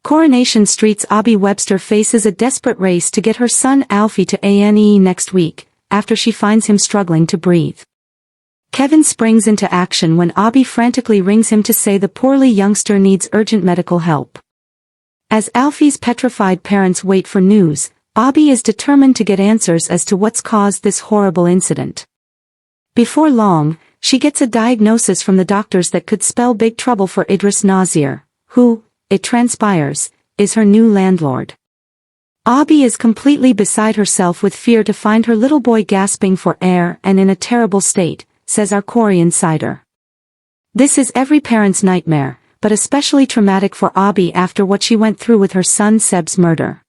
Coronation Street's Abby Webster faces a desperate race to get her son Alfie to A&E next week, after she finds him struggling to breathe. Kevin springs into action when Abby frantically rings him to say the poorly youngster needs urgent medical help. As Alfie's petrified parents wait for news, Abby is determined to get answers as to what's caused this horrible incident. Before long, she gets a diagnosis from the doctors that could spell big trouble for Idris Nazir, who, it transpires, is her new landlord. Abby is completely beside herself with fear to find her little boy gasping for air and in a terrible state, says our Corey insider. This is every parent's nightmare, but especially traumatic for Abby after what she went through with her son Seb's murder.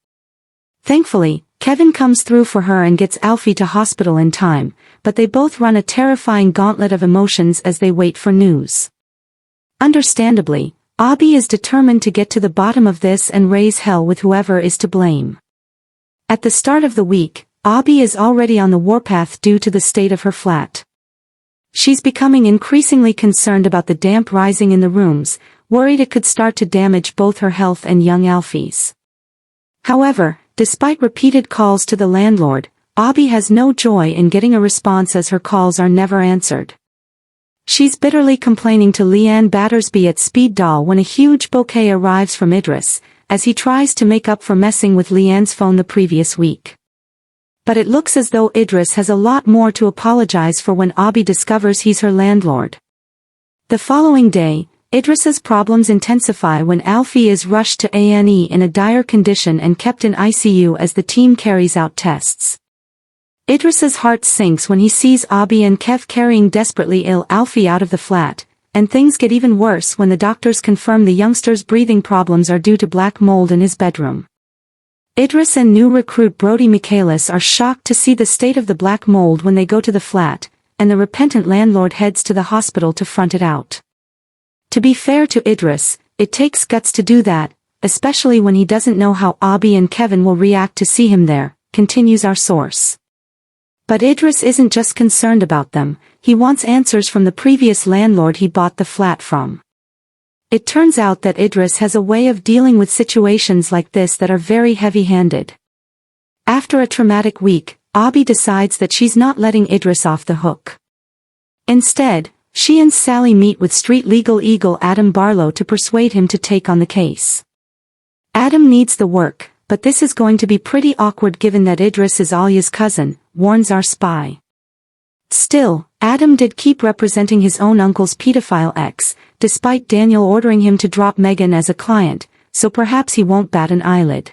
Thankfully, Kevin comes through for her and gets Alfie to hospital in time, but they both run a terrifying gauntlet of emotions as they wait for news. Understandably, Abby is determined to get to the bottom of this and raise hell with whoever is to blame. At the start of the week, Abby is already on the warpath due to the state of her flat. She's becoming increasingly concerned about the damp rising in the rooms, worried it could start to damage both her health and young Alfie's. However, despite repeated calls to the landlord, Abby has no joy in getting a response as her calls are never answered. She's bitterly complaining to Leanne Battersby at Speed Doll when a huge bouquet arrives from Idris, as he tries to make up for messing with Leanne's phone the previous week. But it looks as though Idris has a lot more to apologize for when Abby discovers he's her landlord. The following day, Idris's problems intensify when Alfie is rushed to A&E in a dire condition and kept in ICU as the team carries out tests. Idris's heart sinks when he sees Abby and Kev carrying desperately ill Alfie out of the flat, and things get even worse when the doctors confirm the youngster's breathing problems are due to black mold in his bedroom. Idris and new recruit Brody Michaelis are shocked to see the state of the black mold when they go to the flat, and the repentant landlord heads to the hospital to front it out. To be fair to Idris, it takes guts to do that, especially when he doesn't know how Abby and Kevin will react to see him there, continues our source. But Idris isn't just concerned about them, he wants answers from the previous landlord he bought the flat from. It turns out that Idris has a way of dealing with situations like this that are very heavy-handed. After a traumatic week, Abby decides that she's not letting Idris off the hook. Instead, she and Sally meet with street legal eagle Adam Barlow to persuade him to take on the case. Adam needs the work, but this is going to be pretty awkward given that Idris is Alia's cousin, warns our spy. Still, Adam did keep representing his own uncle's pedophile ex, despite Daniel ordering him to drop Megan as a client, so perhaps he won't bat an eyelid.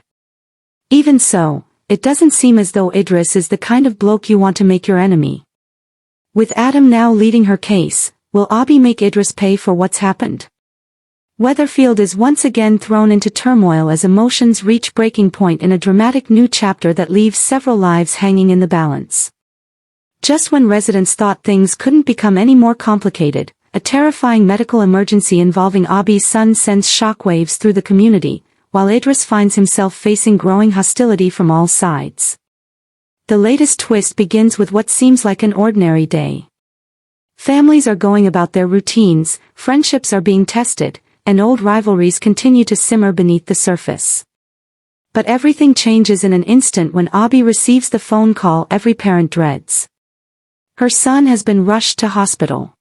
Even so, it doesn't seem as though Idris is the kind of bloke you want to make your enemy. With Adam now leading her case, will Abby make Idris pay for what's happened? Weatherfield is once again thrown into turmoil as emotions reach breaking point in a dramatic new chapter that leaves several lives hanging in the balance. Just when residents thought things couldn't become any more complicated, a terrifying medical emergency involving Abby's son sends shockwaves through the community, while Idris finds himself facing growing hostility from all sides. The latest twist begins with what seems like an ordinary day. Families are going about their routines, friendships are being tested, and old rivalries continue to simmer beneath the surface. But everything changes in an instant when Abby receives the phone call every parent dreads. Her son has been rushed to hospital.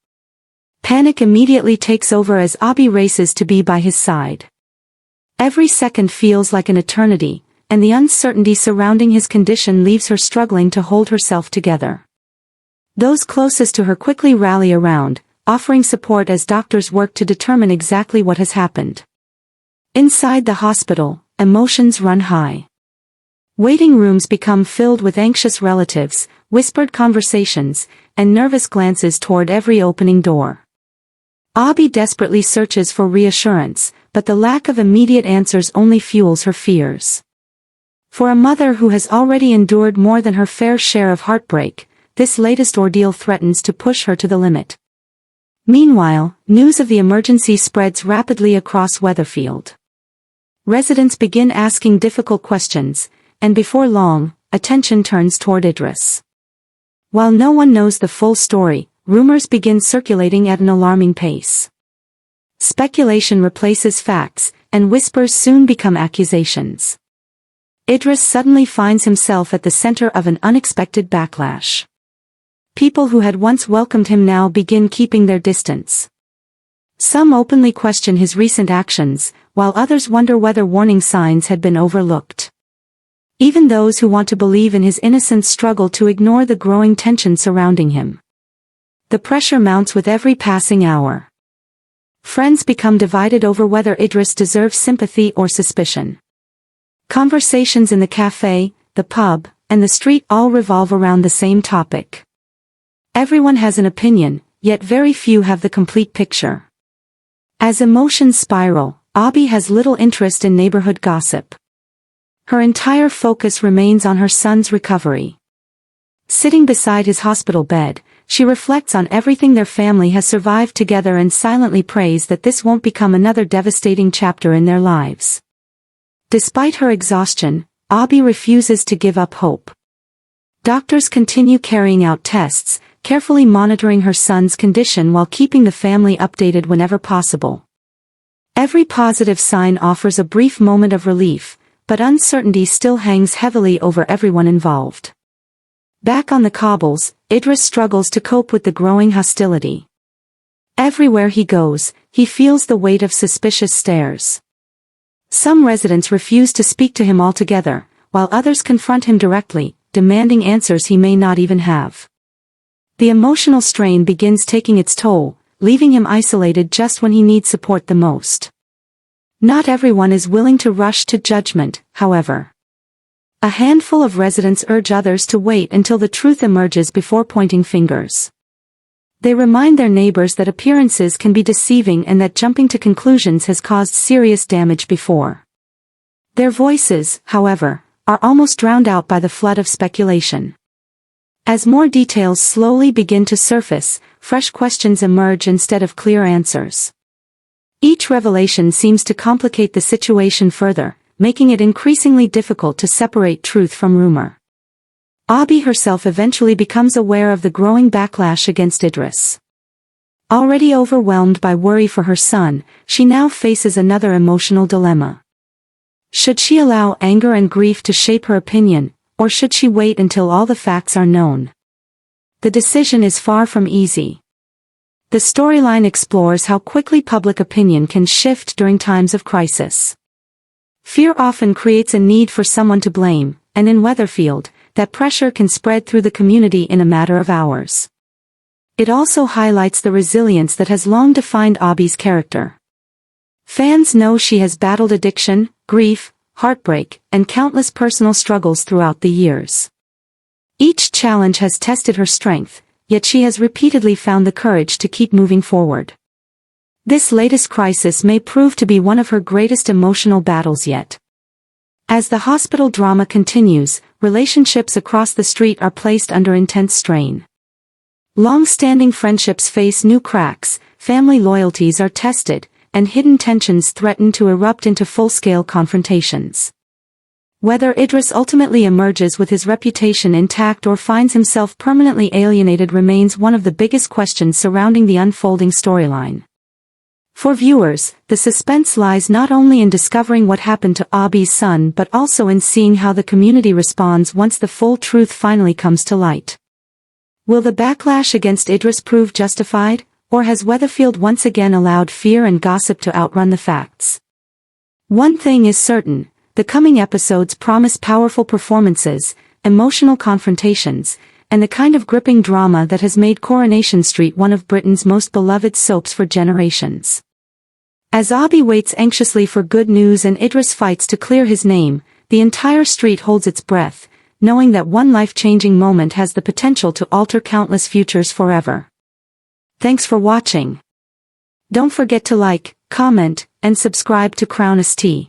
Panic immediately takes over as Abby races to be by his side. Every second feels like an eternity, and the uncertainty surrounding his condition leaves her struggling to hold herself together. Those closest to her quickly rally around, offering support as doctors work to determine exactly what has happened. Inside the hospital, emotions run high. Waiting rooms become filled with anxious relatives, whispered conversations, and nervous glances toward every opening door. Abby desperately searches for reassurance, but the lack of immediate answers only fuels her fears. For a mother who has already endured more than her fair share of heartbreak, this latest ordeal threatens to push her to the limit. Meanwhile, news of the emergency spreads rapidly across Weatherfield. Residents begin asking difficult questions, and before long, attention turns toward Idris. While no one knows the full story, rumors begin circulating at an alarming pace. Speculation replaces facts, and whispers soon become accusations. Idris suddenly finds himself at the center of an unexpected backlash. People who had once welcomed him now begin keeping their distance. Some openly question his recent actions, while others wonder whether warning signs had been overlooked. Even those who want to believe in his innocence struggle to ignore the growing tension surrounding him. The pressure mounts with every passing hour. Friends become divided over whether Idris deserves sympathy or suspicion. Conversations in the cafe, the pub, and the street all revolve around the same topic. Everyone has an opinion, yet very few have the complete picture. As emotions spiral, Abi has little interest in neighborhood gossip. Her entire focus remains on her son's recovery. Sitting beside his hospital bed, she reflects on everything their family has survived together and silently prays that this won't become another devastating chapter in their lives. Despite her exhaustion, Abi refuses to give up hope. Doctors continue carrying out tests, carefully monitoring her son's condition while keeping the family updated whenever possible. Every positive sign offers a brief moment of relief, but uncertainty still hangs heavily over everyone involved. Back on the cobbles, Idris struggles to cope with the growing hostility. Everywhere he goes, he feels the weight of suspicious stares. Some residents refuse to speak to him altogether, while others confront him directly, demanding answers he may not even have. The emotional strain begins taking its toll, leaving him isolated just when he needs support the most. Not everyone is willing to rush to judgment, however. A handful of residents urge others to wait until the truth emerges before pointing fingers. They remind their neighbors that appearances can be deceiving and that jumping to conclusions has caused serious damage before. Their voices, however, are almost drowned out by the flood of speculation. As more details slowly begin to surface, fresh questions emerge instead of clear answers. Each revelation seems to complicate the situation further, making it increasingly difficult to separate truth from rumor. Abi herself eventually becomes aware of the growing backlash against Idris. Already overwhelmed by worry for her son, she now faces another emotional dilemma. Should she allow anger and grief to shape her opinion, or should she wait until all the facts are known? The decision is far from easy. The storyline explores how quickly public opinion can shift during times of crisis. Fear often creates a need for someone to blame, and in Weatherfield, that pressure can spread through the community in a matter of hours. It also highlights the resilience that has long defined Abi's character. Fans know she has battled addiction, grief, heartbreak, and countless personal struggles throughout the years. Each challenge has tested her strength, yet she has repeatedly found the courage to keep moving forward. This latest crisis may prove to be one of her greatest emotional battles yet. As the hospital drama continues, relationships across the street are placed under intense strain. Long-standing friendships face new cracks, family loyalties are tested, and hidden tensions threaten to erupt into full-scale confrontations. Whether Idris ultimately emerges with his reputation intact or finds himself permanently alienated remains one of the biggest questions surrounding the unfolding storyline. For viewers, the suspense lies not only in discovering what happened to Abi's son but also in seeing how the community responds once the full truth finally comes to light. Will the backlash against Idris prove justified, or has Weatherfield once again allowed fear and gossip to outrun the facts? One thing is certain, the coming episodes promise powerful performances, emotional confrontations, and the kind of gripping drama that has made Coronation Street one of Britain's most beloved soaps for generations. As Abi waits anxiously for good news and Idris fights to clear his name, the entire street holds its breath, knowing that one life-changing moment has the potential to alter countless futures forever. Thanks for watching. Don't forget to like, comment, and subscribe to Crown ST.